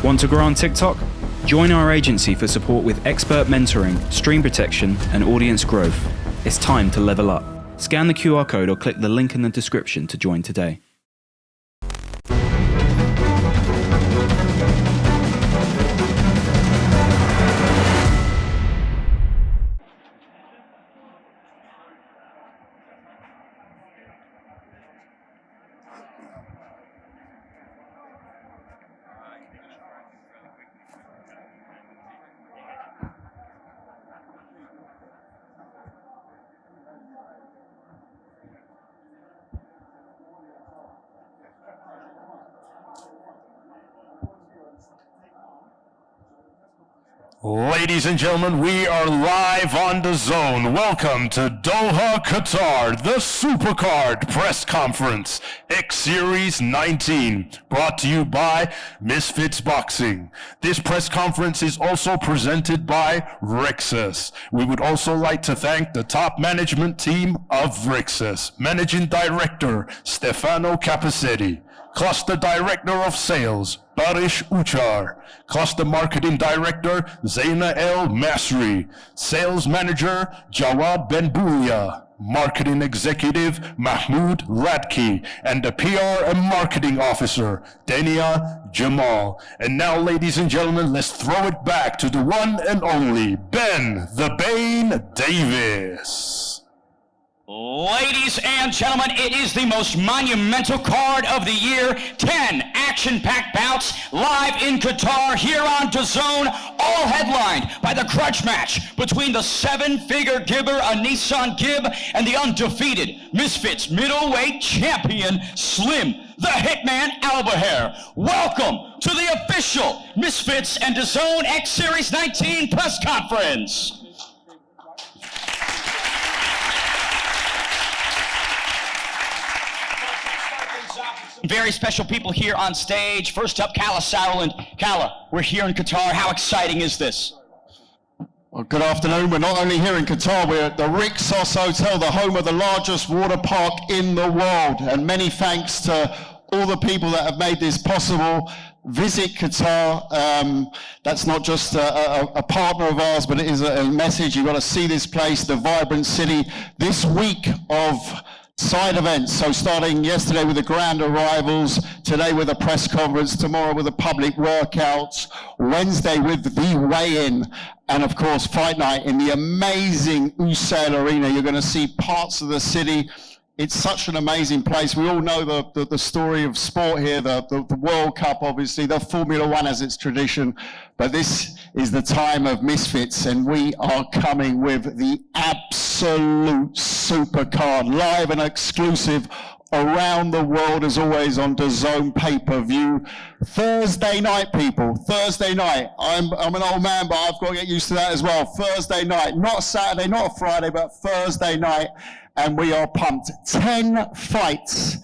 Want to grow on TikTok? Join our agency for support with expert mentoring, stream protection, and audience growth. It's time to level up. Scan the QR code or click the link in the description to join today. Ladies and gentlemen, we are live on the zone. Welcome to Doha, Qatar, the Supercard Press Conference, X Series 19, brought to you by Misfits Boxing. This press conference is also presented by Rixus. We would also like to thank the top management team of Rixus, Managing Director Stefano Capacetti, Cluster Director of Sales, Barish Uchar, Cluster Marketing Director, Zaina El Masri, Sales Manager, Jawad Benbulia, Marketing Executive, Mahmoud Radki, and the PR and Marketing Officer, Dania Jamal. And now, ladies and gentlemen, let's throw it back to the one and only Ben the Bane Davis. Ladies and gentlemen, it is the most monumental card of the year. 10 action-packed bouts live in Qatar here on DAZN, all headlined by the grudge match between the seven-figure gibber AnEsonGib and the undefeated Misfits middleweight champion Slim the Hitman Albaher. Welcome to the official Misfits and DAZN X Series 19 press conference. Very special people here on stage. First up, Kala Sauerland. Kala, we're here in Qatar. How exciting is this? Well, good afternoon. We're not only here in Qatar, we're at the Rixos Hotel, the home of the largest water park in the world. And many thanks to all the people that have made this possible. Visit Qatar. That's not just a partner of ours, but it is a message. You've got to see this place, the vibrant city. This week of side events, so starting yesterday with the grand arrivals, today with a press conference, tomorrow with the public workouts, Wednesday with the weigh-in, and of course fight night in the amazing Usail Arena. You're going to see parts of the city. It's such an amazing place. We all know the story of sport here, the World Cup, obviously, the Formula One as its tradition, but this is the time of Misfits, and we are coming with the absolute supercard, live and exclusive around the world, as always, on DAZN pay-per-view. Thursday night, people, Thursday night. I'm an old man, but I've got to get used to that as well. Thursday night, not Saturday, not Friday, but Thursday night. And we are pumped. 10 fights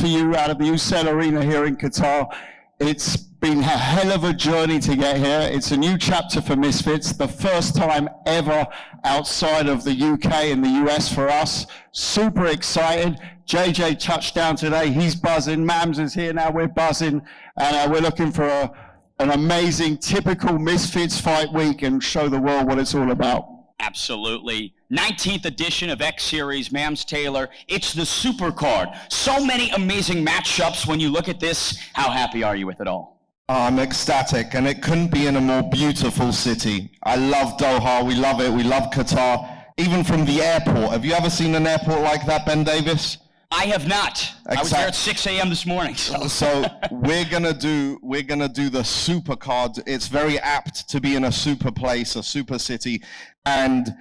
for you out of the Usail Arena here in Qatar. It's been a hell of a journey to get here. It's a new chapter for Misfits, the first time ever outside of the UK and the US for us. Super excited. JJ touched down today. He's buzzing. Mams is here now. We're buzzing. And we're looking for an amazing, typical Misfits fight week and show the world what it's all about. Absolutely. 19th edition of X Series, Mams Taylor. It's the supercard. So many amazing matchups. When you look at this, how happy are you with it all? I'm ecstatic, and it couldn't be in a more beautiful city. I love Doha. We love it. We love Qatar. Even from the airport. Have you ever seen an airport like that, Ben Davis? I have not. I was there at 6 a.m. this morning. So we're gonna do the supercard. It's very apt to be in a super place, a super city, and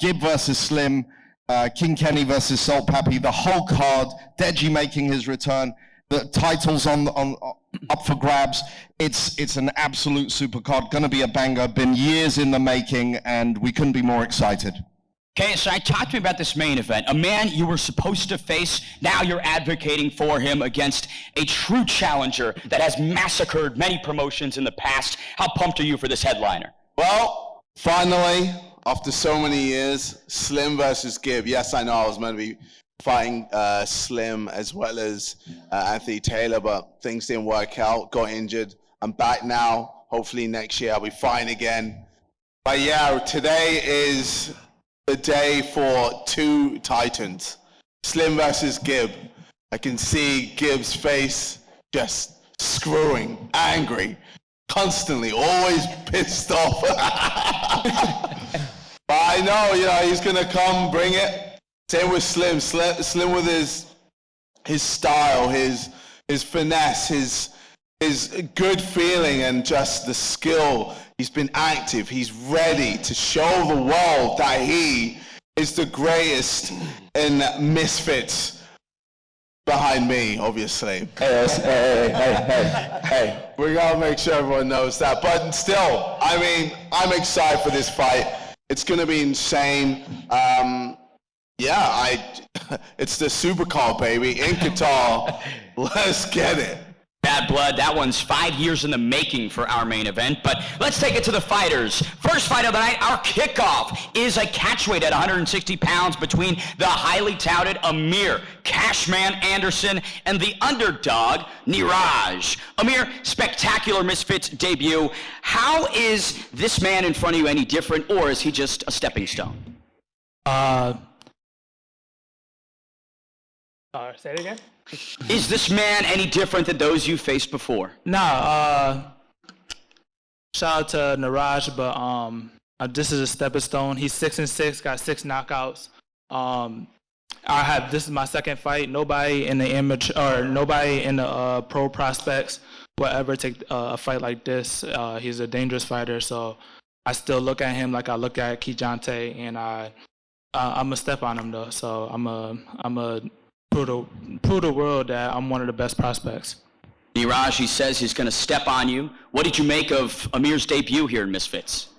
Gib versus Slim, King Kenny versus Salt Pappy, the whole card, Deji making his return, the titles on up for grabs. It's an absolute super card, gonna be a banger, been years in the making, and we couldn't be more excited. Okay, so talk to me about this main event. A man you were supposed to face, now you're advocating for him against a true challenger that has massacred many promotions in the past. How pumped are you for this headliner? Well, finally, after so many years, Slim versus Gib. Yes, I know I was meant to be fighting Slim as well as Anthony Taylor, but things didn't work out, got injured. I'm back now. Hopefully next year I'll be fine again. But yeah, today is the day for two titans. Slim versus Gib. I can see Gib's face just screwing, angry, constantly, always pissed off. But I know, he's gonna come bring it. Same with Slim. Slim with his style, his finesse, his good feeling, and just the skill. He's been active. He's ready to show the world that he is the greatest in Misfits. Behind me, obviously. Hey. We gotta make sure everyone knows that. But still, I'm excited for this fight. It's gonna be insane. It's the supercar, baby, in Qatar. Let's get it. Bad blood, that one's 5 years in the making for our main event, but let's take it to the fighters. First fight of the night, our kickoff is a catchweight at 160 pounds between the highly touted Amir Cashman Anderson and the underdog Niraj. Amir, spectacular Misfits debut. How is this man in front of you any different, or is he just a stepping stone? Say it again? Is this man any different than those you faced before? Nah, shout out to Niraj, but this is a stepping stone. He's 6-6, got 6 knockouts. This is my second fight. Nobody in the pro prospects will ever take a fight like this. He's a dangerous fighter, so I still look at him like I look at Kijante, and I'm a step on him though. So I'm a prove the world that I'm one of the best prospects. Niraj, he says he's going to step on you. What did you make of Amir's debut here in Misfits?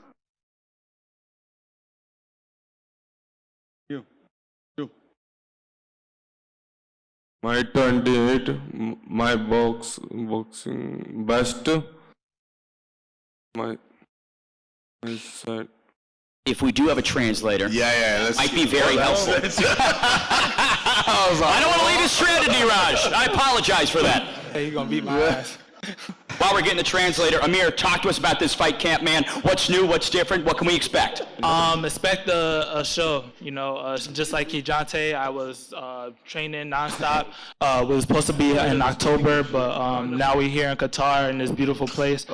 My 28, my boxing best. My side. If we do have a translator, Might be very helpful. I don't want to leave you stranded, Niraj. I apologize for that. Hey, you're going to beat my ass. While we're getting the translator, Amir, talk to us about this fight camp, man. What's new? What's different? What can we expect? Expect a show. Just like Kijante, I was training nonstop. Was supposed to be in October, but now we're here in Qatar in this beautiful place.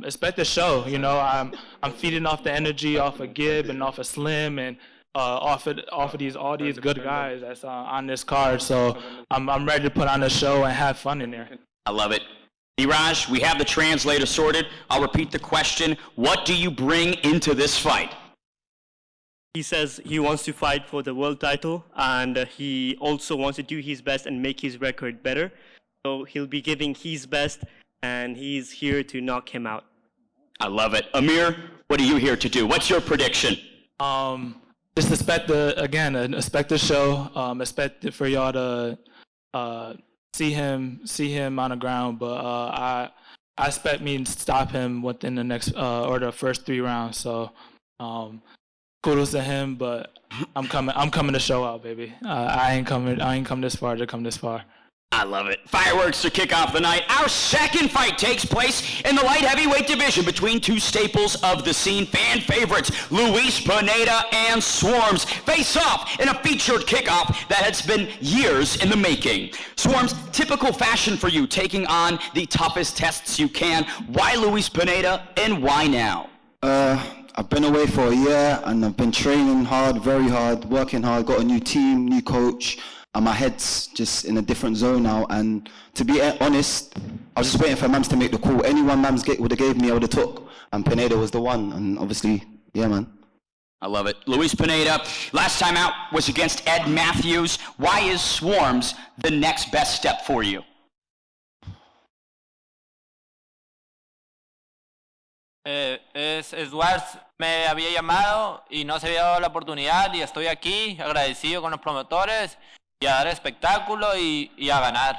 Expect a show. I'm feeding off the energy off of Gib and off of Slim and off of all these good guys that's on this card. So I'm ready to put on a show and have fun in there. I love it. Niraj, we have the translator sorted. I'll repeat the question. What do you bring into this fight? He says he wants to fight for the world title, and he also wants to do his best and make his record better. So he'll be giving his best, and he's here to knock him out. I love it. Amir, what are you here to do? What's your prediction? Just expect the show. Expect for y'all to see him on the ground, but I expect me to stop him within the next or the first 3 rounds. So kudos to him, but I'm coming to show out, baby. I ain't come this far to come this far. I love it. Fireworks to kick off the night. Our second fight takes place in the light heavyweight division between 2 staples of the scene, fan favorites, Luis Pineda and Swarms, face off in a featured kickoff that has been years in the making. Swarms, typical fashion for you, taking on the toughest tests you can. Why Luis Pineda and why now? I've been away for a year and I've been training hard, very hard, working hard, got a new team, new coach. And my head's just in a different zone now, and to be honest, I was just waiting for Mams to make the call. Anyone Mams would have gave me, I would have took, and Pineda was the one, and obviously, yeah, man. I love it. Luis Pineda, last time out was against Ed Matthews. Why is Swarms the next best step for you? Edwards me había llamado y no se había dado la oportunidad y estoy aquí agradecido con los promotores y a dar espectáculo y a ganar.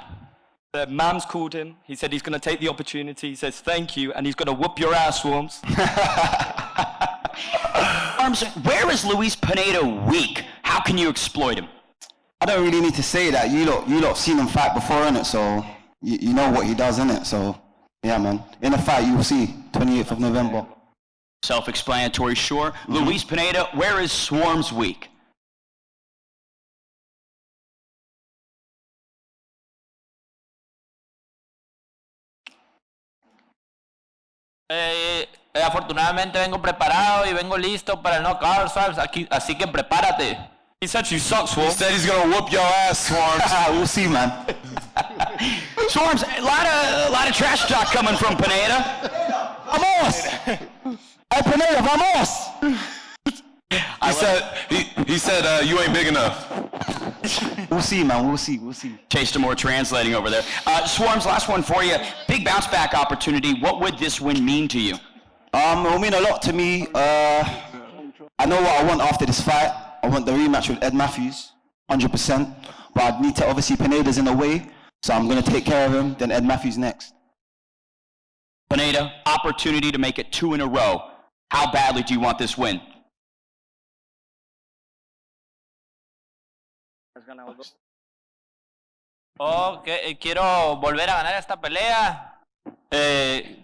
Mams called him. He said he's going to take the opportunity. He says thank you, and he's going to whoop your ass, Swarms. Swarms, where is Luis Pineda weak? How can you exploit him? I don't really need to say that. You lot have seen him fight before, innit? So you know what he does, innit? So Yeah, man. In a fight, you will see. 28th of November. Self-explanatory, sure. Luis Pineda, where is Swarm's weak? Afortunadamente vengo preparado y vengo listo para el knockout, ¿sabes? Así que prepárate. He said you suck, Swarm. He said he's gonna whoop your ass, Swarms. We'll see, man. Swarms, a lot of trash talk coming from Pineda. Vamos! Hey, Pineda, vamos! He said you ain't big enough. We'll see, man. We'll see. Chase Demore translating over there. Swarms, last one for you. Big bounce back opportunity. What would this win mean to you? It will mean a lot to me. I know what I want after this fight. I want the rematch with Ed Matthews, 100%. But I need to, obviously, Pineda's in the way, so I'm going to take care of him, then Ed Matthews next. Pineda, opportunity to make it 2 in a row. How badly do you want this win? Quiero volver a ganar esta pelea.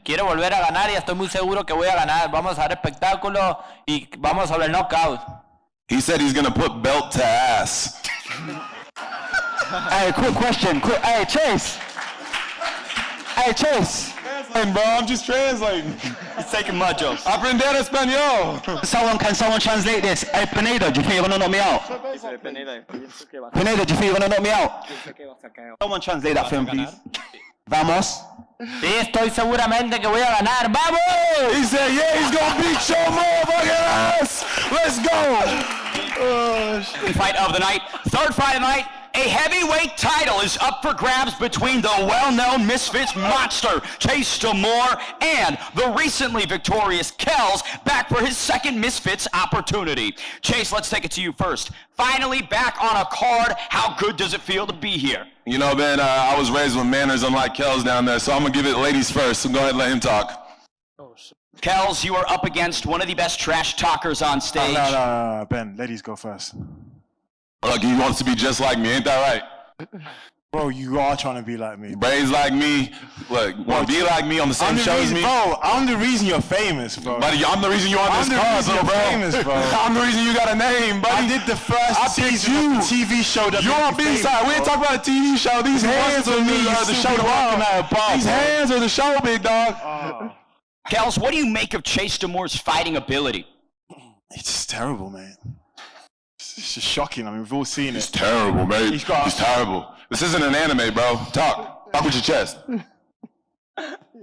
Quiero volver a ganar y estoy muy seguro que voy a ganar. Vamos a dar espectáculo y vamos sobre el knockout. He said he's gonna put belt to ass. Hey, quick question. Hey, Chase. Translating, bro. I'm just translating. He's taking my job. Aprender español. Can someone translate this? Hey, Pineda, do you think you're gonna knock me out? Pineda, do you think you're gonna knock me out? Someone translate that for him, please. Vamos. Sí, estoy seguramente que voy a ganar. ¡Vamos! He said, yeah, he's gonna beat your motherfucking ass. Let's go. Fight of the night, third fight of the night. A heavyweight title is up for grabs between the well-known Misfits monster, Chase Demore, and the recently victorious Kells, back for his second Misfits opportunity. Chase, let's take it to you first. Finally back on a card, how good does it feel to be here? You know, man, I was raised with manners unlike Kells down there, so I'm gonna give it ladies first, so go ahead and let him talk. Kells, you are up against one of the best trash talkers on stage. No, Ben, ladies go first. Look, he wants to be just like me, ain't that right? Bro, you are trying to be like me. Braids like me, look, want to be like me on the same show as me. Bro, I'm the reason you're famous, bro. Buddy, I'm the reason you're on this card, bro. Famous, bro. I'm the reason you got a name, buddy. I did the first season of the TV show that you're on B-side. We ain't talking about a TV show. These hands are the show, dog. These hands are the show, big dog. Kells, what do you make of Chase Demore's fighting ability? It's just terrible, man. It's just shocking. I mean, we've all seen it. It's terrible, mate. He's terrible. This isn't an anime, bro. Talk with your chest.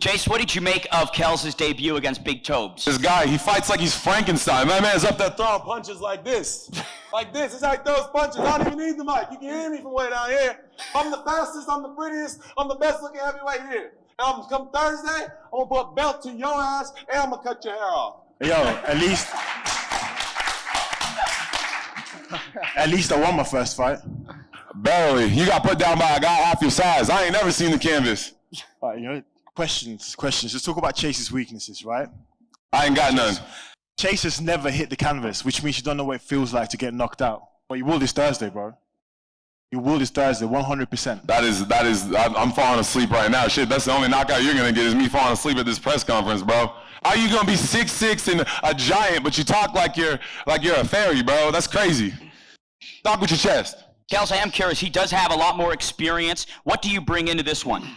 Chase, what did you make of Kells' debut against Big Tobes? This guy, he fights like he's Frankenstein. My man's up there throwing Punches like this. Like this. It's like those punches. I don't even need the mic. You can hear me from way down here. I'm the fastest. I'm the prettiest. I'm the best looking heavyweight here. And I'm come Thursday, I'm gonna put a belt to your ass and I'm gonna cut your hair off. Yo, at least I won my first fight. Barely. You got put down by a guy half your size. I ain't never seen the canvas. Right, you know, questions. Let's talk about Chase's weaknesses, right? I ain't got none. Chase has never hit the canvas, which means you don't know what it feels like to get knocked out. But you will this Thursday, bro. You will this Thursday, 100%. That is, I'm falling asleep right now. Shit, that's the only knockout you're gonna get is me falling asleep at this press conference, bro. How you gonna be 6'6" and a giant, but you talk like you're a fairy, bro? That's crazy. Talk with your chest. Kells, I am curious. He does have a lot more experience. What do you bring into this one?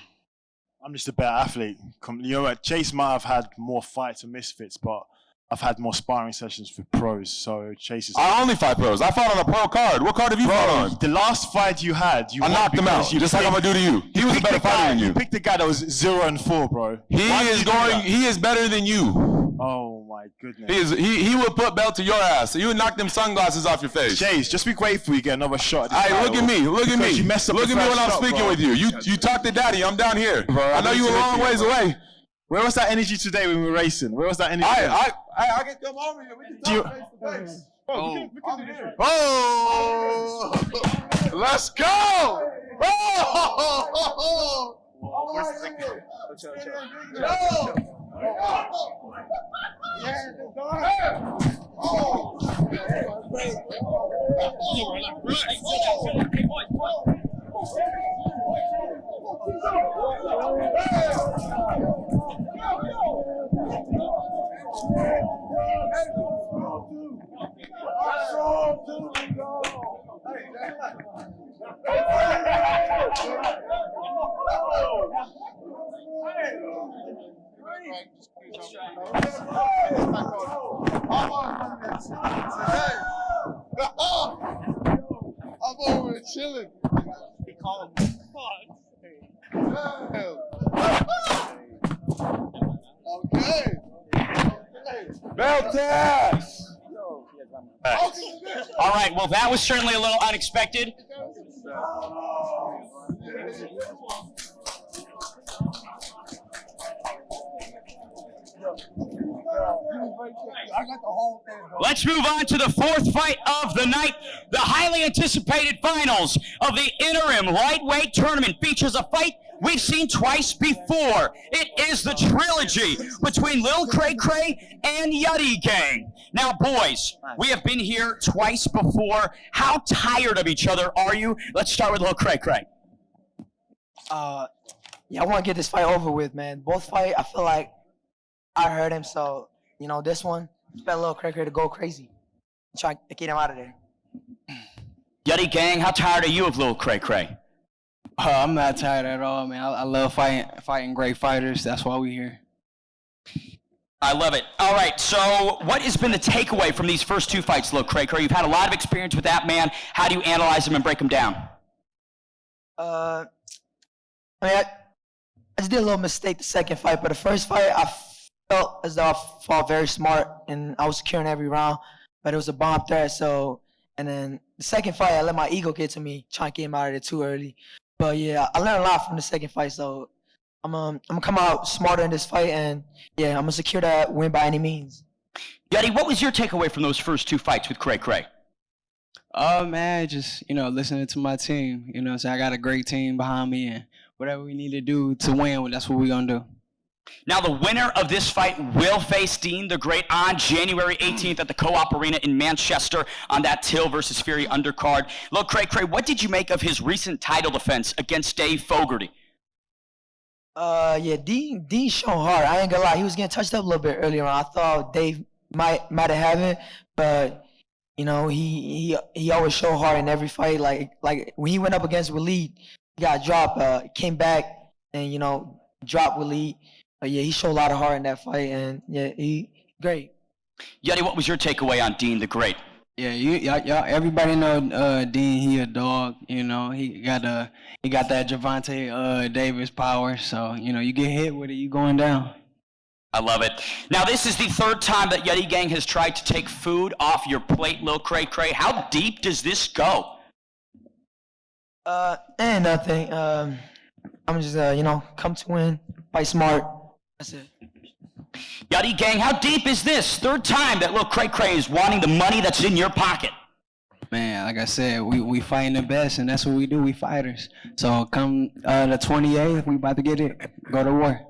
I'm just a better athlete. You know what? Chase might have had more fights and Misfits, but I've had more sparring sessions with pros, so Chase is... I only fight pros. I fought on a pro card. What card have you fought on? The last fight you had, I knocked him out, just like I'm going to do to you. He was a better fighter than you. You picked the guy that was 0-4, bro. He is better than you. Oh my goodness. He would put belt to your ass. So you would knock them sunglasses off your face. Chase, just be grateful you get another shot. Hey, look at me. Look at me. You messed up look at me when I'm speaking bro. with you. You talk to daddy. I'm down here. Bro, I know you a long ways away. Where was that energy today when we were racing? Where was that energy? I can come over here. We can talk face to face. Oh, let's go! Oh! I'm over here chilling. Okay. Belt test. All right, well, that was certainly a little unexpected. Let's move on to the fourth fight of the night. The highly anticipated finals of the interim lightweight tournament features a fight we've seen twice before. It is the trilogy between Lil Cray Cray and Yuddy Gang. Now, boys, we have been here twice before. How tired of each other are you? Let's start with Lil Cray Cray. Yeah, I want to get this fight over with, man. Both fight, I feel like I hurt him, so, you know, this one, expect Lil Cray Cray to go crazy. Try to get him out of there. Yuddy Gang, how tired are you of Lil Cray Cray? I'm not tired at all, man. I love fighting great fighters. That's why we're here. I love it. All right, so what has been the takeaway from these first two fights, Lil Cray Cray? You've had a lot of experience with that man. How do you analyze him and break him down? I mean, I just did a little mistake the second fight, but the first fight, I felt as though I fought very smart, and I was securing every round, but it was a bomb threat, so, and then the second fight, I let my ego get to me, trying to get him out of there too early. But yeah, I learned a lot from the second fight, so I'm gonna come out smarter in this fight, and yeah, I'm gonna secure that win by any means. Yuddy, what was your takeaway from those first two fights with Cray Cray? Oh, man, just, you know, listening to my team. You know, so I got a great team behind me, and whatever we need to do to win, that's what we're going to do. Now, the winner of this fight will face Dean the Great on January 18th at the Co-op Arena in Manchester on that Till versus Fury undercard. Lil Cray Cray, what did you make of his recent title defense against Dave Fogarty? Yeah, Dean showed hard. I ain't gonna lie, he was getting touched up a little bit earlier on. I thought Dave might have it, but you know, he always showed hard in every fight. Like when he went up against Waleed, he got dropped, came back and, you know, dropped Waleed. But yeah, he showed a lot of heart in that fight, and yeah, he great. Yuddy, what was your takeaway on Dean the Great? Yeah, y'all, everybody know Dean. He a dog. You know, he got that Javante Davis power. So you know, you get hit with it, you going down. I love it. Now, this is the third time that Yuddy Gang has tried to take food off your plate, Lil Cray Cray. How deep does this go? And nothing. I'm just you know, come to win, fight smart. That's it. Yuddy Gang, how deep is this? Third time that Lil Cray Cray is wanting the money that's in your pocket. Man, like I said, we fighting the best, and that's what we do. We fighters. So come the 28th, we about to get it. Go to war.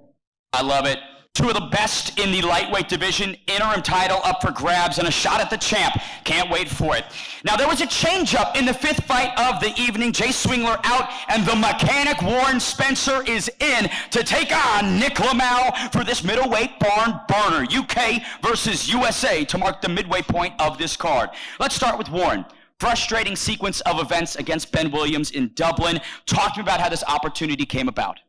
I love it. Two of the best in the lightweight division, interim title up for grabs, and a shot at the champ. Can't wait for it. Now, there was a change-up in the fifth fight of the evening. Jay Swingler out, and the mechanic Warren Spencer is in to take on Nick Lamau for this middleweight barn burner. UK versus USA to mark the midway point of this card. Let's start with Warren. Frustrating sequence of events against Ben Williams in Dublin. Talk to me about how this opportunity came about.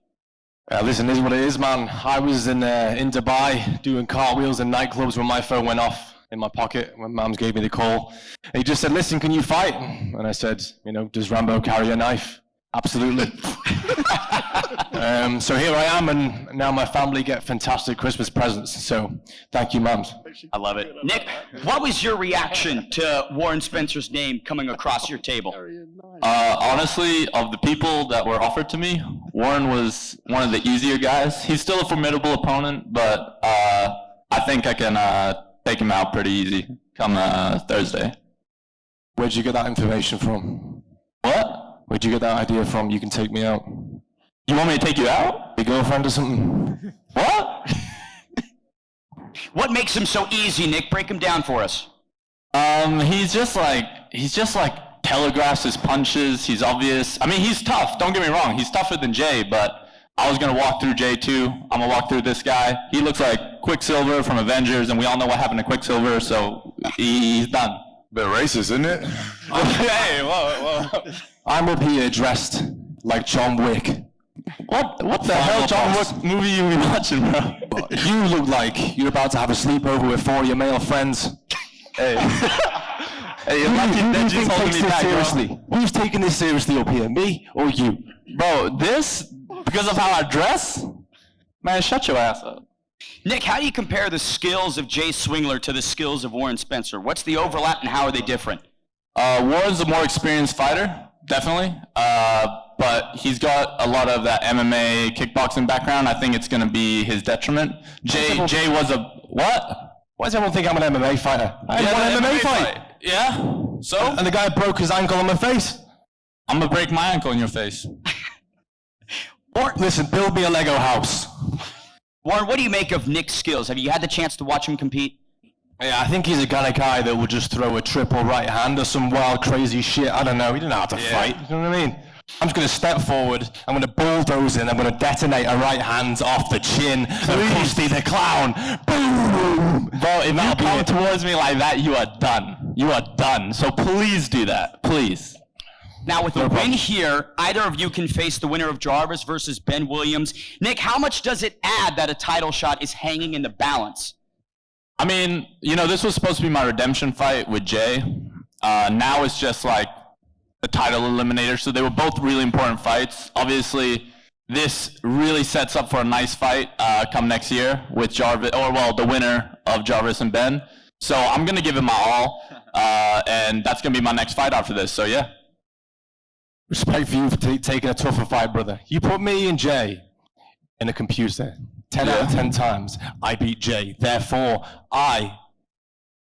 Listen, this is what it is, man. I was in Dubai doing cartwheels in nightclubs when my phone went off in my pocket when Mams gave me the call. And he just said, listen, can you fight? And I said, you know, does Rambo carry a knife? Absolutely. So here I am, and now my family get fantastic Christmas presents. So thank you, Mams. I love it. Nick, what was your reaction to Warren Spencer's name coming across your table? Honestly, of the people that were offered to me, Warren was one of the easier guys. He's still a formidable opponent, but I think I can take him out pretty easy come Thursday. Where'd you get that information from? What? Where'd you get that idea from? You can take me out. You want me to take you out? Your girlfriend or something? What? What makes him so easy, Nick? Break him down for us. He's just like telegraphs his punches. He's obvious. I mean, he's tough. Don't get me wrong. He's tougher than Jay, but I was gonna walk through Jay too. I'm gonna walk through this guy. He looks like Quicksilver from Avengers, and we all know what happened to Quicksilver, so he's done. Bit racist, isn't it? Hey, whoa. I'm up here dressed like John Wick, What the hell, John? What movie you be watching, bro? You look like you're about to have a sleepover with 4 of your male friends. Hey. Hey, you're lucky Deji's holding me back, seriously? Who's taking this seriously up here, me or you? Bro, this, because of how I dress? Man, shut your ass up. Nick, how do you compare the skills of Jay Swingler to the skills of Warren Spencer? What's the overlap and how are they different? Warren's a more experienced fighter, definitely. But he's got a lot of that MMA kickboxing background. I think it's going to be his detriment. Jay was a... What? Why does everyone think I'm an MMA fighter? I had one MMA fight. Yeah? So? And the guy broke his ankle on my face. I'm going to break my ankle in your face. Listen, build me a Lego house. Warren, what do you make of Nick's skills? Have you had the chance to watch him compete? Yeah, I think he's the kind of guy that would just throw a triple right hand or some wild, crazy shit. I don't know. He doesn't know how to fight. You know what I mean? I'm just going to step forward. I'm going to bulldoze in. I'm going to detonate a right hand off the chin of Krusty the Clown. Boom! Bro, if you come towards me like that, you are done. You are done. So please do that. Please. Now, with a win here, either of you can face the winner of Jarvis versus Ben Williams. Nick, how much does it add that a title shot is hanging in the balance? I mean, you know, this was supposed to be my redemption fight with Jay. Now it's just like the title eliminator. So they were both really important fights. Obviously, this really sets up for a nice fight come next year with Jarvis, or well, the winner of Jarvis and Ben. So I'm going to give it my all. And that's going to be my next fight after this. So yeah. Respect for you for taking a tougher fight, brother. You put me and Jay in a computer 10 out of 10 times. I beat Jay. Therefore, I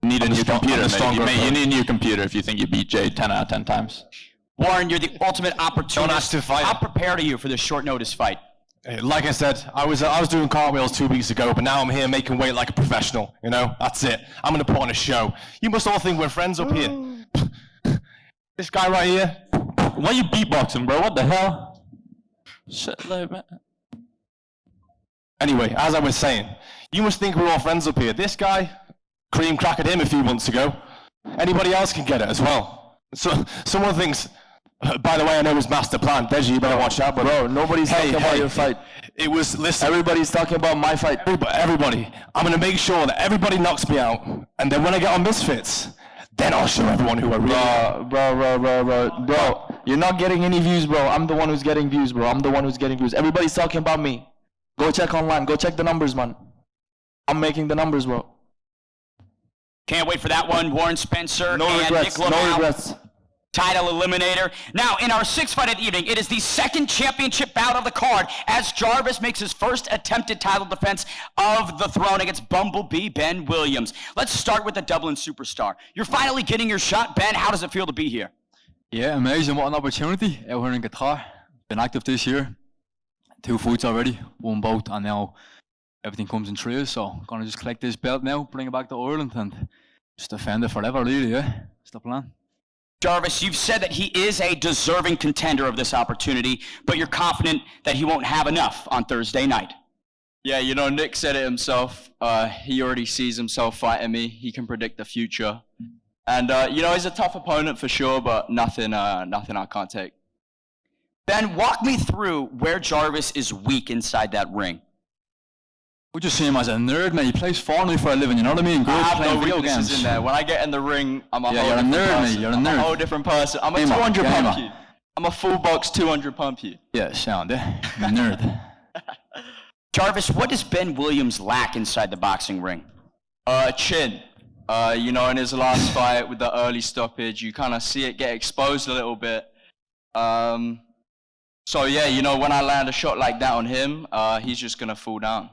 need a new computer, mate. You need a new computer if you think you beat Jay 10 out of 10 times. Warren, you're the ultimate opportunist. Don't ask to fight. How prepared are you for this short notice fight? Like I said, I was doing cartwheels 2 weeks ago, but now I'm here making weight like a professional. You know, that's it. I'm going to put on a show. You must all think we're friends up here. This guy right here. Why are you beatboxing, bro? What the hell? Shit, like, man. Anyway, as I was saying, you must think we're all friends up here. This guy, cream crackered him a few months ago. Anybody else can get it as well. So someone thinks, by the way, I know his master plan. Deji, you better watch out, bro. Nobody's talking about your fight. It was, listen. Everybody's talking about my fight. Everybody. I'm going to make sure that everybody knocks me out. And then when I get on Misfits, then I'll show everyone who I really am. Bro, you're not getting any views, bro. I'm the one who's getting views, bro. I'm the one who's getting views. Everybody's talking about me. Go check online. Go check the numbers, man. I'm making the numbers, bro. Can't wait for that one. Warren Spencer and regrets. Nick Lamau. No regrets. Title eliminator. Now, in our sixth fight of the evening, it is the second championship bout of the card as Jarvis makes his first attempted title defense of the throne against Bumblebee Ben Williams. Let's start with the Dublin superstar. You're finally getting your shot, Ben. How does it feel to be here? Yeah, amazing. What an opportunity out here in Qatar. Been active this year. 2 fights already, 1 bout, and now everything comes in trays. So gonna just collect this belt now, bring it back to Ireland, and just defend it forever, really, yeah. That's the plan. Jarvis, you've said that he is a deserving contender of this opportunity, but you're confident that he won't have enough on Thursday night. Yeah, you know, Nick said it himself. He already sees himself fighting me. He can predict the future. And, you know, he's a tough opponent for sure, but nothing I can't take. Ben, walk me through where Jarvis is weak inside that ring. We just see him as a nerd, man. He plays Fortnite for a living, you know what I mean? I have playing no video weaknesses games. in there. When I get in the ring, I'm a whole you're a different nerd, person. mate. You're a I'm nerd. a whole different person. I'm a Gamer, 200 gamer. pump you. I'm a full box 200 pump you. Yeah, sound, eh? I'm a nerd. Jarvis, what does Ben Williams lack inside the boxing ring? Chin. You know, in his last fight with the early stoppage, you kind of see it get exposed a little bit. So yeah, you know, when I land a shot like that on him, he's just gonna fall down.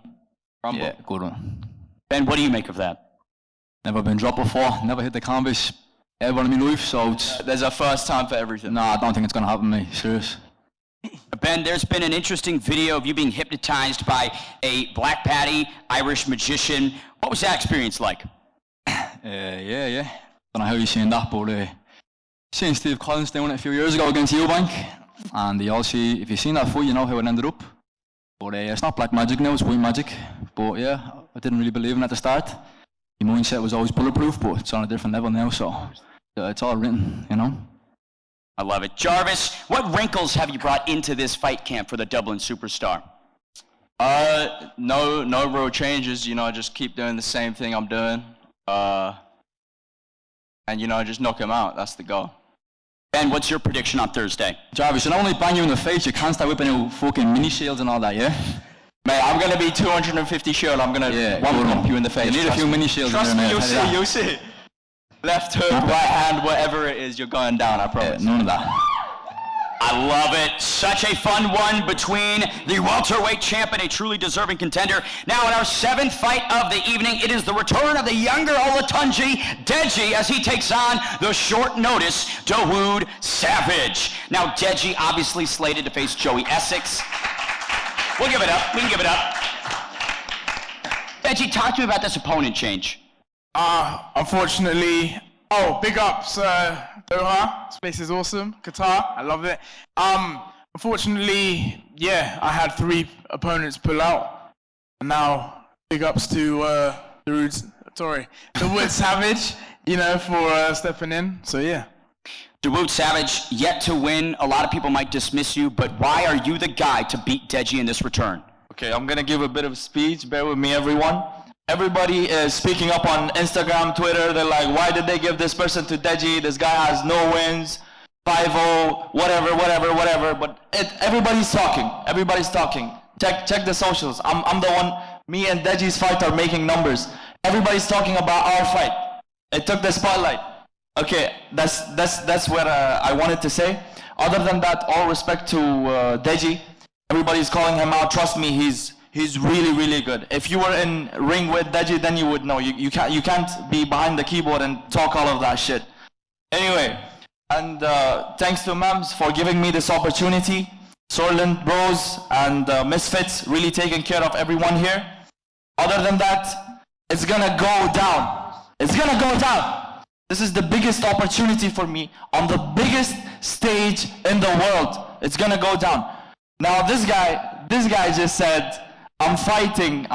Rumble. Yeah, good one. Ben, what do you make of that? Never been dropped before, never hit the canvas ever in my life, so it's... There's a first time for everything. Nah, I don't think it's gonna happen, mate, serious. Ben, there's been an interesting video of you being hypnotized by a Black Patty Irish magician. What was that experience like? Yeah. Don't know how you've seen that, but seen Steve Collins doing it a few years ago against Eubank, and if you've seen that fight, you know how it ended up. But it's not black magic now, it's white magic. But yeah, I didn't really believe in it at the start. My mindset was always bulletproof, but it's on a different level now, so it's all written, you know. I love it. Jarvis, what wrinkles have you brought into this fight camp for the Dublin superstar? No real changes. You know, I just keep doing the same thing I'm doing. And, you know, just knock him out. That's the goal. Ben, what's your prediction on Thursday? Jarvis, you not only bang you in the face, you can't start whipping out fucking mini shields and all that, yeah? Mate, I'm going to be 250 shield. I'm going to one pump you in the face. You need a few mini shields. Trust me, you'll see. Left hook, right hand, whatever it is, you're going down, I promise. None of that. I love it. Such a fun one between the welterweight champ and a truly deserving contender. Now in our 7th fight of the evening, it is the return of the younger Olatunji, Deji, as he takes on the short notice Dawood Savage. Now Deji obviously slated to face Joey Essex. We'll give it up. We can give it up. Deji, talk to me about this opponent change. Unfortunately, big ups, Doha. Space is awesome. Qatar, I love it. Unfortunately, I had 3 opponents pull out. And now, big ups to Dawood Savage, you know, for stepping in. So yeah. Dawood Savage, yet to win. A lot of people might dismiss you, but why are you the guy to beat Deji in this return? Okay, I'm gonna give a bit of a speech. Bear with me, everyone. Everybody is speaking up on Instagram, Twitter. They're like, why did they give this person to Deji? This guy has no wins, 5-0, whatever. But everybody's talking. Everybody's talking. Check the socials. I'm the one. Me and Deji's fight are making numbers. Everybody's talking about our fight. It took the spotlight. Okay, that's what I wanted to say. Other than that, all respect to Deji. Everybody's calling him out. Trust me, he's really good. If you were in ring with Deji, then you would know. You can't be behind the keyboard and talk all of that shit. Anyway, and thanks to Mams for giving me this opportunity. Sorland Bros and Misfits really taking care of everyone here. Other than that, it's gonna go down. It's gonna go down. This is the biggest opportunity for me on the biggest stage in the world. It's gonna go down. Now this guy just said, I'm 0-5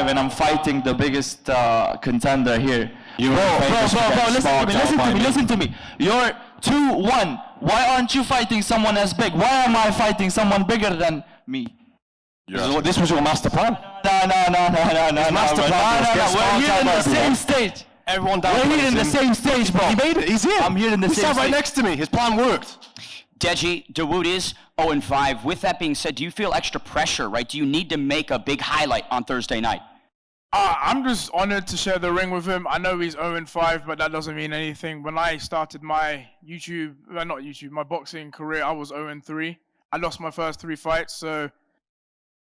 and I'm fighting the biggest contender here. Bro, listen to me. You're 2-1. Why aren't you fighting someone as big? Why am I fighting someone bigger than me? This was your master plan. No. We're here in the same stage. Everyone down. We're here in the same stage, bro. He made it. He's here. I'm here in the same stage. He's right next to me. His plan worked. Deji, Dawood is 0-5. With that being said, do you feel extra pressure, right? Do you need to make a big highlight on Thursday night? I'm just honored to share the ring with him. I know he's 0-5, but that doesn't mean anything. When I started my my boxing career, I was 0-3. I lost my first 3 fights, so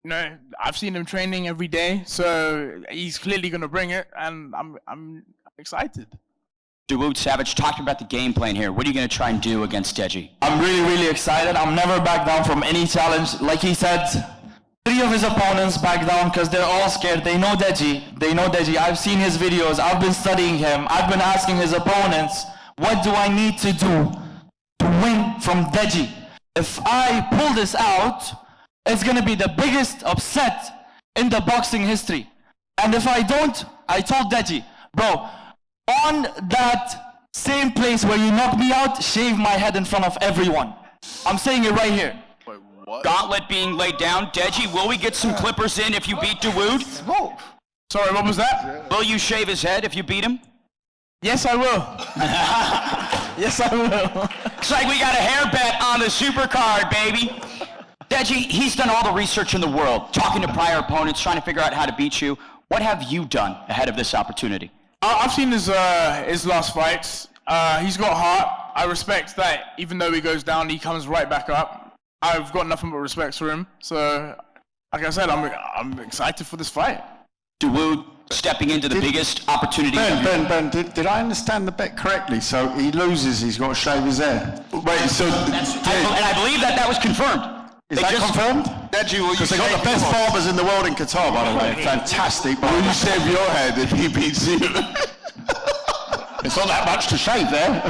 you know, I've seen him training every day, so he's clearly going to bring it, and I'm excited. Dawood Savage, talking about the game plan here. What are you going to try and do against Deji? I'm really excited. I'm never back down from any challenge. Like he said, 3 of his opponents back down because they're all scared. They know Deji. I've seen his videos. I've been studying him. I've been asking his opponents, what do I need to do to win from Deji? If I pull this out, it's going to be the biggest upset in the boxing history. And if I don't, I told Deji, bro, on that same place where you knocked me out, shave my head in front of everyone. I'm saying it right here. Wait, what? Gauntlet being laid down. Deji, will we get some clippers in if you beat Dawood? Sorry, what was that? Will you shave his head if you beat him? Yes, I will. Yes, I will. Looks like we got a hair bet on the supercard, baby. Deji, he's done all the research in the world, talking to prior opponents, trying to figure out how to beat you. What have you done ahead of this opportunity? I've seen his last fights. He's got heart. I respect that. Even though he goes down, he comes right back up. I've got nothing but respect for him. So, like I said, I'm excited for this fight. Dawood stepping into the biggest opportunity. Ben, did I understand the bet correctly? So he loses, he's got to shave his hair. Wait, so and I believe that was confirmed. Is that confirmed? Because they got the best barbers in the world in Qatar, by the way. Fantastic. Will you shave your head if he beats you? It's not that much to shave there.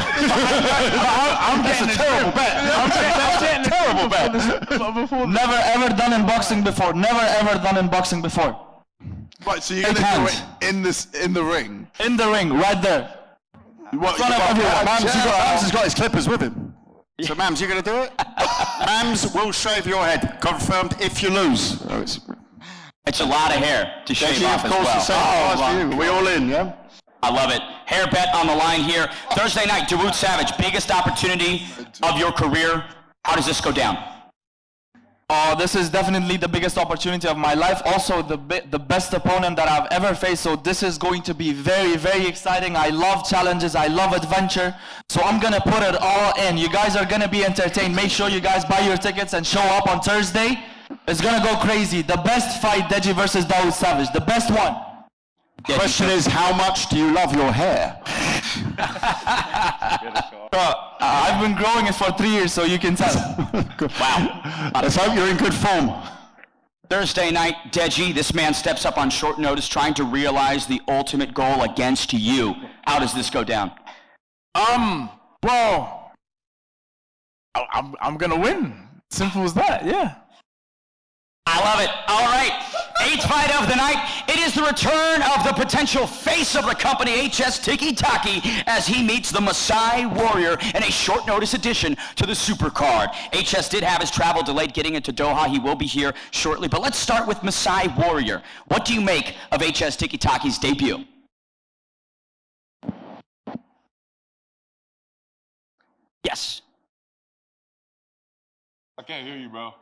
That's a terrible bet. That's a terrible bet. Never ever done in boxing before. Never ever done in boxing before. Right, so you're going to do it in the ring? In the ring, right there. What? Mams has got his clippers with him. So, Mams, you going to do it? Mams will shave your head. Confirmed if you lose. It's a lot of hair to shave Deji, off of as course, well. the same price for you. Are we all in, yeah? I love it. Hair bet on the line here. Thursday night, Dawood Savage, biggest opportunity of your career. How does this go down? This is definitely the biggest opportunity of my life. Also, the best opponent that I've ever faced. So this is going to be very, very exciting. I love challenges. I love adventure. So I'm going to put it all in. You guys are going to be entertained. Make sure you guys buy your tickets and show up on Thursday. It's going to go crazy. The best fight, Deji versus Dawood Savage. The best one. The question is, how much do you love your hair? I've been growing it for 3 years, so you can tell. Wow. Let's hope you're in good form. Thursday night, Deji, this man steps up on short notice trying to realize the ultimate goal against you. How does this go down? Well, I'm gonna win. Simple as that, yeah. I love it. All right. Eighth fight of the night. It is the return of the potential face of the company, HS Ticky Taki, as he meets the Masai Warrior in a short notice addition to the Supercard. HS did have his travel delayed getting into Doha. He will be here shortly. But let's start with Masai Warrior. What do you make of HS Ticky Taki's debut? Yes. I can't hear you, bro.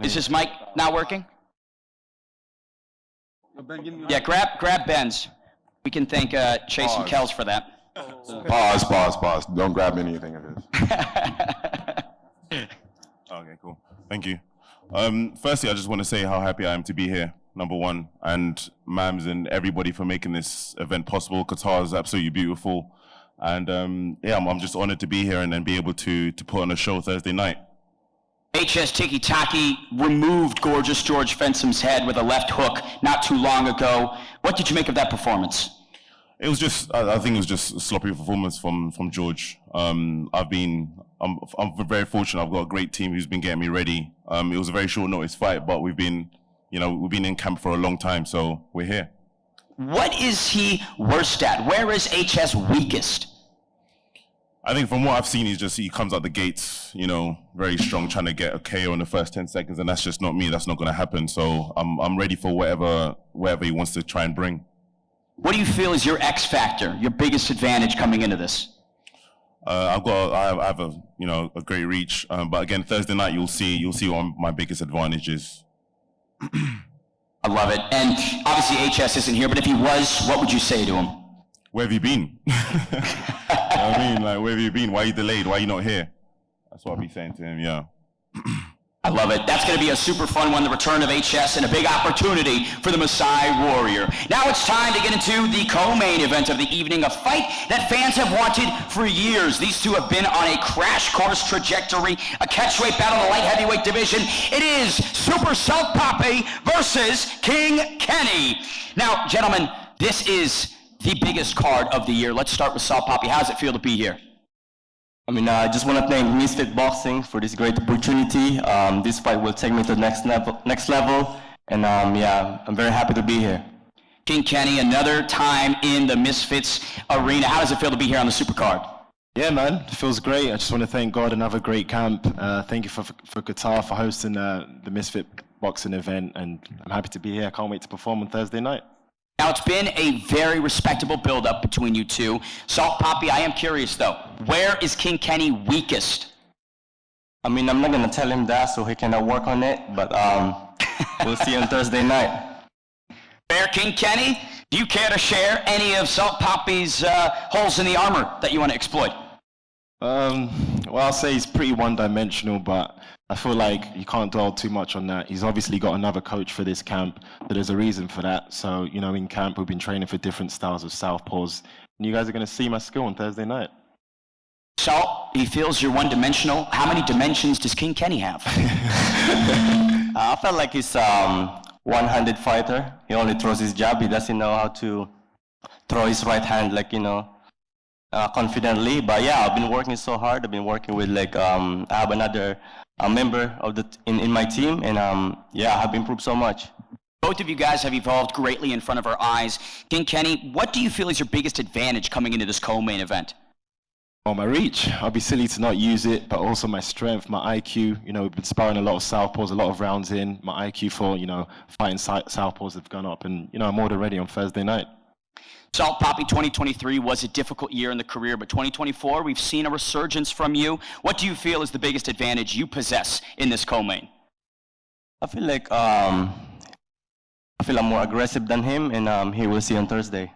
Is his mic not working? Yeah, grab Ben's. We can thank Chase and Kells for that. Pause. Don't grab anything of his. Okay, cool. Thank you. Firstly, I just want to say how happy I am to be here, number one, and Mams and everybody for making this event possible. Qatar is absolutely beautiful. And yeah, I'm just honored to be here and then be able to put on a show Thursday night. HS Ticky Taki removed gorgeous George Fensom's head with a left hook not too long ago. What did you make of that performance? It was just, I think it was just a sloppy performance from George. I'm very fortunate. I've got a great team who's been getting me ready. It was a very short notice fight, but we've been in camp for a long time, so we're here. What is he worst at? Where is HS weakest? I think from what I've seen, he comes out the gates, very strong, trying to get a KO in the first 10 seconds, and that's just not me. That's not going to happen. So I'm ready for whatever he wants to try and bring. What do you feel is your X factor, your biggest advantage coming into this? I have a great reach, but again, Thursday night you'll see what my biggest advantage is. I love it, and obviously HS isn't here, but if he was, what would you say to him? Where have you been? I mean, like, where have you been? Why are you delayed? Why are you not here? That's what I'll be saying to him, yeah. I love it. That's going to be a super fun one, the return of HS, and a big opportunity for the Masai Warrior. Now it's time to get into the co-main event of the evening, a fight that fans have wanted for years. These two have been on a crash course trajectory, a catchweight battle in the light heavyweight division. It is Super Salt Papi versus King Kenny. Now, gentlemen, this is the biggest card of the year. Let's start with Salt Papi. How does it feel to be here? I mean, I just want to thank Misfits Boxing for this great opportunity. This fight will take me to the next level, and yeah, I'm very happy to be here. King Kenny, another time in the Misfits arena. How does it feel to be here on the Supercard? Yeah, man, it feels great. I just want to thank God, another great camp. Thank you for Qatar for hosting the Misfit Boxing event, and I'm happy to be here. I can't wait to perform on Thursday night. Now, it's been a very respectable build-up between you two. Salt Papi, I am curious, though. Where is King Kenny weakest? I mean, I'm not going to tell him that so he cannot work on it, but we'll see on Thursday night. Fair, King Kenny. Do you care to share any of Salt Papi's holes in the armor that you want to exploit? Well, I'll say he's pretty one-dimensional, but I feel like you can't dwell too much on that. He's obviously got another coach for this camp, but there's a reason for that. So, in camp, we've been training for different styles of southpaws, and you guys are going to see my skill on Thursday night. Salt, he feels you're one-dimensional. How many dimensions does King Kenny have? I felt like he's one-handed fighter. He only throws his jab. He doesn't know how to throw his right hand, confidently. But yeah, I've been working so hard. I've been working with I have another member of in my team, and yeah, I have improved so much. Both of you guys have evolved greatly in front of our eyes. King Kenny, what do you feel is your biggest advantage coming into this co-main event? Oh, my reach. I'll be silly to not use it, but also my strength, my IQ. You know, we've been sparring a lot of southpaws, a lot of rounds in. My IQ for, you know, fighting southpaws have gone up, and, you know, I'm more than ready on Thursday night. Salt Poppy, 2023 was a difficult year in the career, but 2024, we've seen a resurgence from you. What do you feel is the biggest advantage you possess in this co-main? I feel like I'm more aggressive than him, and he will see on Thursday.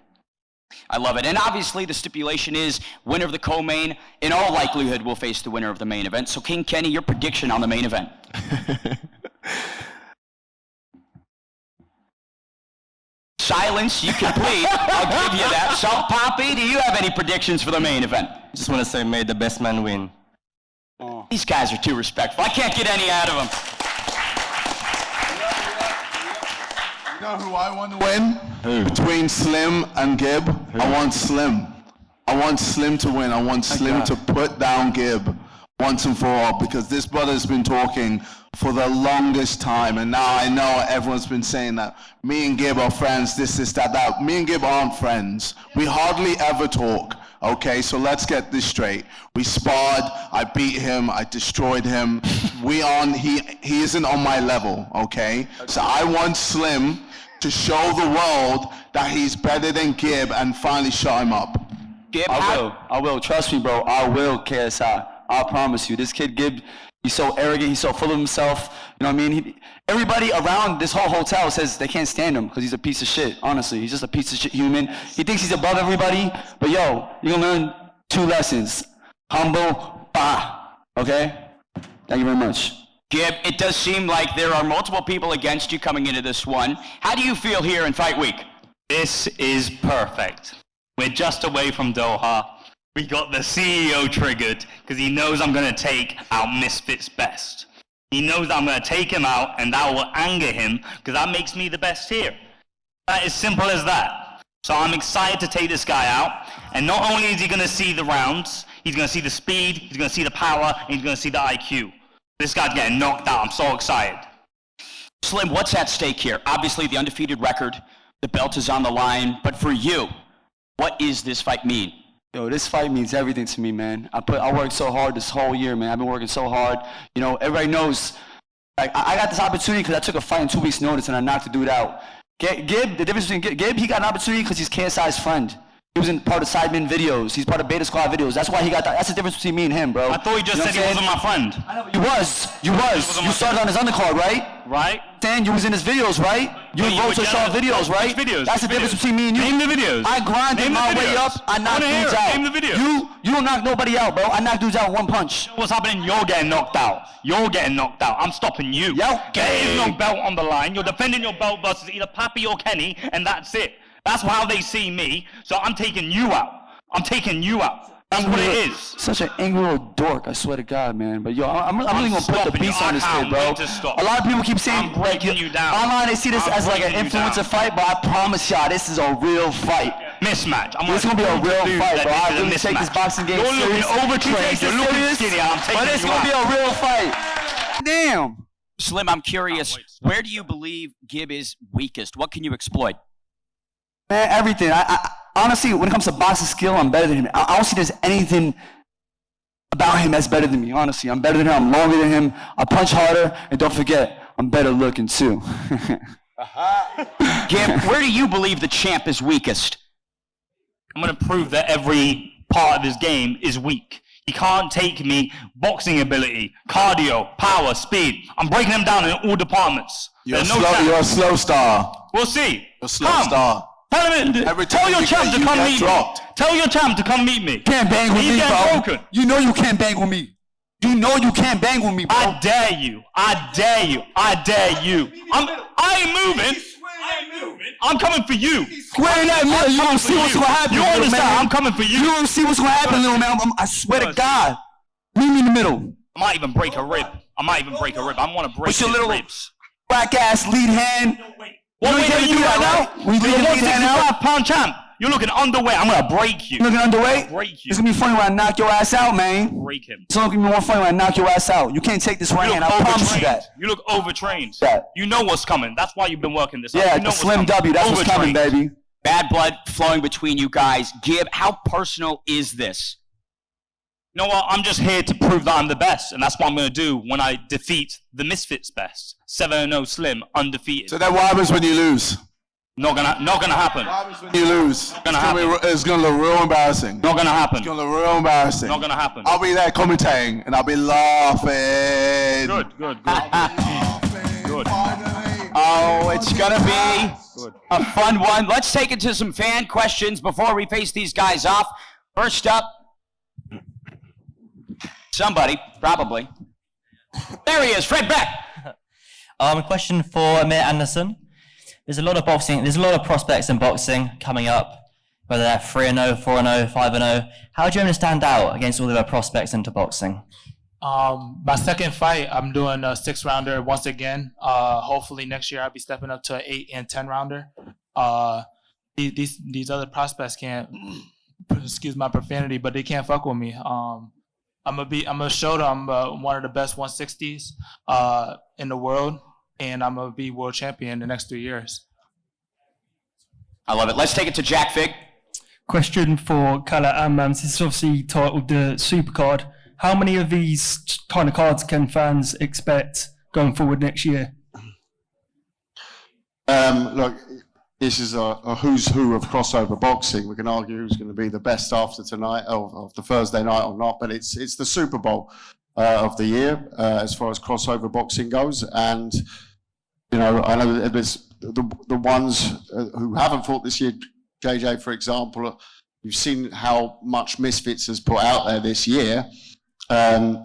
I love it. And obviously the stipulation is winner of the co-main, in all likelihood, will face the winner of the main event. So King Kenny, your prediction on the main event. Silence, you complete. I'll give you that. Salt Poppy, do you have any predictions for the main event? Just want to say, may the best man win. Oh. These guys are too respectful. I can't get any out of them. You know who I want to win? Who? Between Slim and Gib, I want Slim. I want Slim to win. I want Slim to put down Gib once and for all, because this brother's been talking for the longest time, and now I know everyone's been saying that me and Gib are friends, this, that. Me and Gib aren't friends. We hardly ever talk, okay? So let's get this straight. We sparred, I beat him, I destroyed him. He isn't on my level, okay? So I want Slim to show the world that he's better than Gib and finally shut him up. Gib, I will. Trust me, bro. I will, KSI. I promise you. This kid, Gib, he's so arrogant. He's so full of himself. You know what I mean? Everybody around this whole hotel says they can't stand him because he's a piece of shit. Honestly, he's just a piece of shit human. He thinks he's above everybody. But yo, you're going to learn 2 lessons. Humble, okay? Thank you very much. Gib, it does seem like there are multiple people against you coming into this one. How do you feel here in Fight Week? This is perfect. We're just away from Doha. We got the CEO triggered because he knows I'm going to take our Misfits best. He knows I'm going to take him out, and that will anger him because that makes me the best here. That is simple as that. So I'm excited to take this guy out, and not only is he going to see the rounds, he's going to see the speed, he's going to see the power, and he's going to see the IQ. This guy's getting knocked out. I'm so excited. Slim, what's at stake here? Obviously, the undefeated record, the belt is on the line, but for you, what does this fight mean? Yo, this fight means everything to me, man. I worked so hard this whole year, man. I've been working so hard. You know, everybody knows. Like, I got this opportunity because I took a fight in 2 weeks' notice and I knocked the dude out. Gib, the difference between Gib, he got an opportunity because he's KSI's friend. He was in part of Sidemen videos. He's part of Beta Squad videos. That's why he got that. That's the difference between me and him, bro. I thought he just said he wasn't my friend. I know, you was. You started on his undercard, right? Right. Dan, you was in his videos, right? You wrote to Shaw videos, right? Videos. That's the difference between me and you. Name the videos. I grinded my way up. I knocked dudes out. Name the videos. You don't knock nobody out, bro. I knocked dudes out with 1 punch. What's happening? You're getting knocked out. You're getting knocked out. I'm stopping you. There's no belt on the line. You're defending your belt versus either Pappy or Kenny, and that's it. That's how they see me. So I'm taking you out. I'm taking you out. That's what it is. Such an angry little dork, I swear to God, man. But yo, I'm really gonna put the beast on this kid, bro. A lot of people keep saying, I'm breaking you down. Online they see this as like an influencer fight, but I promise y'all, this is a real fight. Mismatch. This is gonna be a real fight, bro. I really take this boxing game serious. You're looking overtrained. You're looking skinny. I'm taking you out. But it's gonna be a real fight. Damn. Slim, I'm curious, where do you believe Gib is weakest? What can you exploit? Man, everything. I honestly, when it comes to boxing skill, I'm better than him. I don't see there's anything about him that's better than me, honestly. I'm better than him. I'm longer than him. I punch harder. And don't forget, I'm better looking, too. Gib, where do you believe the champ is weakest? I'm going to prove that every part of his game is weak. He can't take me boxing ability, cardio, power, speed. I'm breaking him down in all departments. You're a slow star. We'll see. You're a slow star. Tell your champ to come meet me. Tell your champ to come meet me. Can't bang with me, bro. You know you can't bang with me. You know you can't bang with me, bro. I dare you. I dare you. I dare you. I ain't moving. I'm coming for you. Square that middle. You don't see what's gonna happen. You understand? I'm coming for you. You don't see what's gonna happen, little man. I swear to God. Meet me in the middle. I might even break a rib. I want to break his ribs. Whack ass lead hand. What weight are you right now? We lead hand out. 165-pound champ. You're looking underweight. I'm gonna break you. You looking underweight? Break you. It's gonna be funny when I knock your ass out, man. Break him. It's gonna be more funny when I knock your ass out. You can't take this right hand. I promise you that. You look overtrained. You know what's coming. That's why you've been working this out. Yeah, You know the Slim W. That's what's coming, baby. Bad blood flowing between you guys. Gib, how personal is this? You know what? I'm just here to prove that I'm the best, and that's what I'm going to do when I defeat the Misfits best. 7-0 Slim, undefeated. So then what happens when you lose? Not gonna happen. What happens when you lose? It's gonna look real embarrassing. Not gonna happen. It's gonna look real embarrassing. Not gonna happen. I'll be there commentating, and I'll be laughing. Good. Good. Oh, it's gonna be a fun one. Let's take it to some fan questions before we face these guys off. First up, somebody, probably. There he is, Fred Beck. A question for Amir Anderson. There's a lot of boxing. There's a lot of prospects in boxing coming up, whether they're 3-0, 4-0, 5-0. How do you want to stand out against all the other prospects into boxing? My second fight, I'm doing a 6-rounder once again. Hopefully next year I'll be stepping up to an 8 and 10-rounder. These other prospects can't, excuse my profanity, but they can't fuck with me. I'm gonna show them one of the best 160s in the world, and I'm gonna be world champion in the next 3 years. I love it. Let's take it to Jack Fig. Question for Kala and Mams. This is obviously titled the Supercard. How many of these kind of cards can fans expect going forward next year? Look, this is a who's who of crossover boxing. We can argue who's going to be the best after tonight, of the Thursday night or not, but it's the Super Bowl of the year as far as crossover boxing goes. And, you know, I know that there's the ones who haven't fought this year, JJ, for example, you've seen how much Misfits has put out there this year.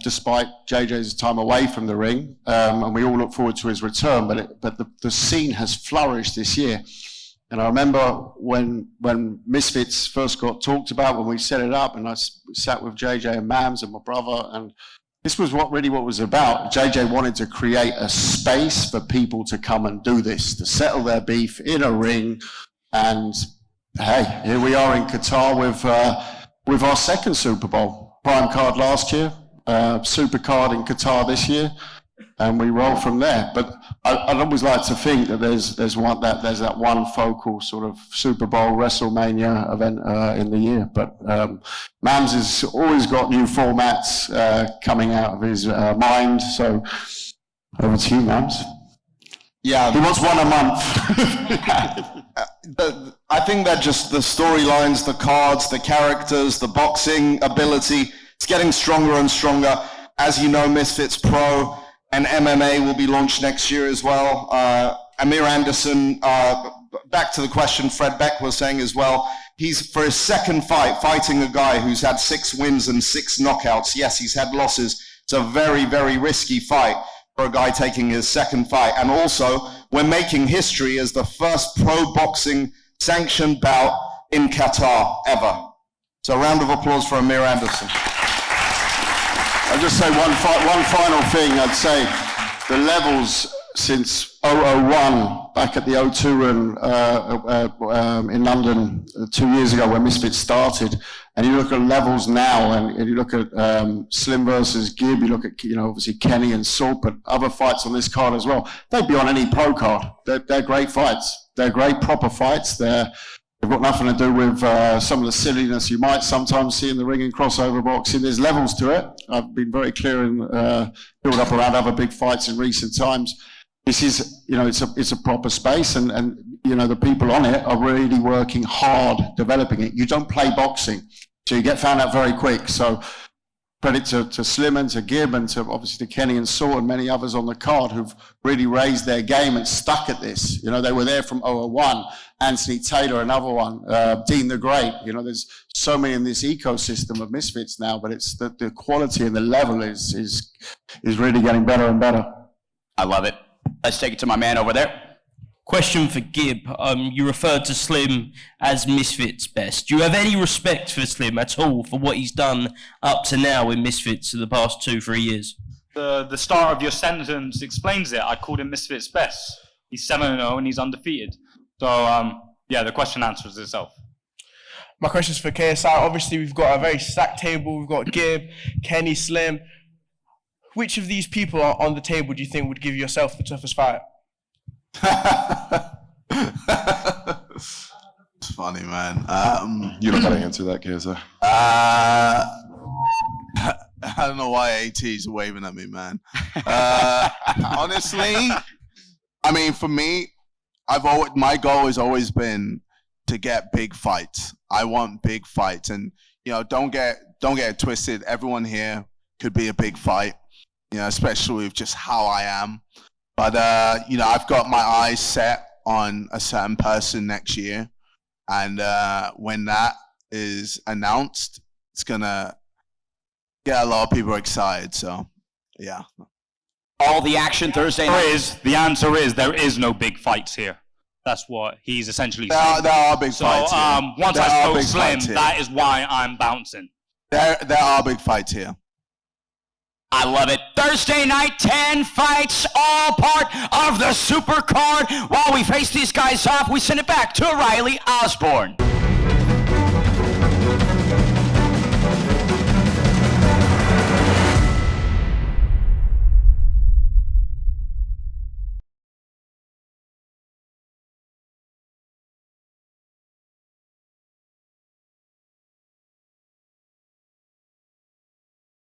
Despite JJ's time away from the ring, and we all look forward to his return, but the scene has flourished this year. And I remember when Misfits first got talked about, when we set it up, and I sat with JJ and Mams and my brother, and this was what it was about. JJ wanted to create a space for people to come and do this, to settle their beef in a ring, and hey, here we are in Qatar with our second Super Bowl. Prime card last year, super card in Qatar this year, and we roll from there. But I'd always like to think that there's that one focal sort of Super Bowl WrestleMania event in the year. But Mams has always got new formats coming out of his mind. So over to you, Mams. Yeah, he wants one a month. I think that just the storylines, the cards, the characters, the boxing ability, it's getting stronger and stronger. As you know, Misfits Pro and MMA will be launched next year as well. Amir Anderson, back to the question Fred Beck was saying as well, he's for his second fight, fighting a guy who's had 6 wins and 6 knockouts. Yes, he's had losses. It's a very, very risky fight for a guy taking his second fight. And also, we're making history as the first pro boxing sanctioned bout in Qatar ever. So a round of applause for Amir Anderson. I'll just say one final thing. I'd say the levels since 001, back at the O2 in London 2 years ago when Misfits started, and you look at levels now, and you look at Slim versus Gib, you look at, you know, obviously Kenny and Salt, but other fights on this card as well. They'd be on any pro card. They're great fights. They're great proper fights. They've got nothing to do with some of the silliness you might sometimes see in the ring in crossover boxing. There's levels to it. I've been very clear in build up around other big fights in recent times. This is, you know, it's a proper space, and you know, the people on it are really working hard developing it. You don't play boxing, so you get found out very quick. So credit to Slim and to Gib and to obviously to Kenny and Salt and many others on the card who've really raised their game and stuck at this. You know, they were there from 001, Anthony Taylor, another one, Dean the Great. You know, there's so many in this ecosystem of Misfits now, but it's the quality and the level is really getting better and better. I love it. Let's take it to my man over there. Question for Gib. You referred to Slim as Misfits best. Do you have any respect for Slim at all for what he's done up to now in Misfits for the past 2-3 years? The start of your sentence explains it. I called him Misfits best. He's 7-0 and he's undefeated. So, yeah, the question answers itself. My question's for KSI. Obviously, we've got a very stacked table. We've got Gib, Kenny, Slim. Which of these people on the table do you think would give yourself the toughest fight? It's funny, man. You don't gotta answer that, KSI. I don't know why AT's waving at me, man. Honestly, I mean, for me, my goal has always been to get big fights. I want big fights, and don't get it twisted. Everyone here could be a big fight, especially with just how I am. But I've got my eyes set on a certain person next year, and when that is announced, it's gonna get a lot of people excited. So, yeah. All the action Thursday night. The answer is there is no big fights here. That's what he's essentially saying. There are big fights here. Once I spoke Slim, that is why I'm bouncing. There are big fights here. I love it. Thursday night, 10 fights, all part of the super card. While we face these guys off, we send it back to Riley Osborne.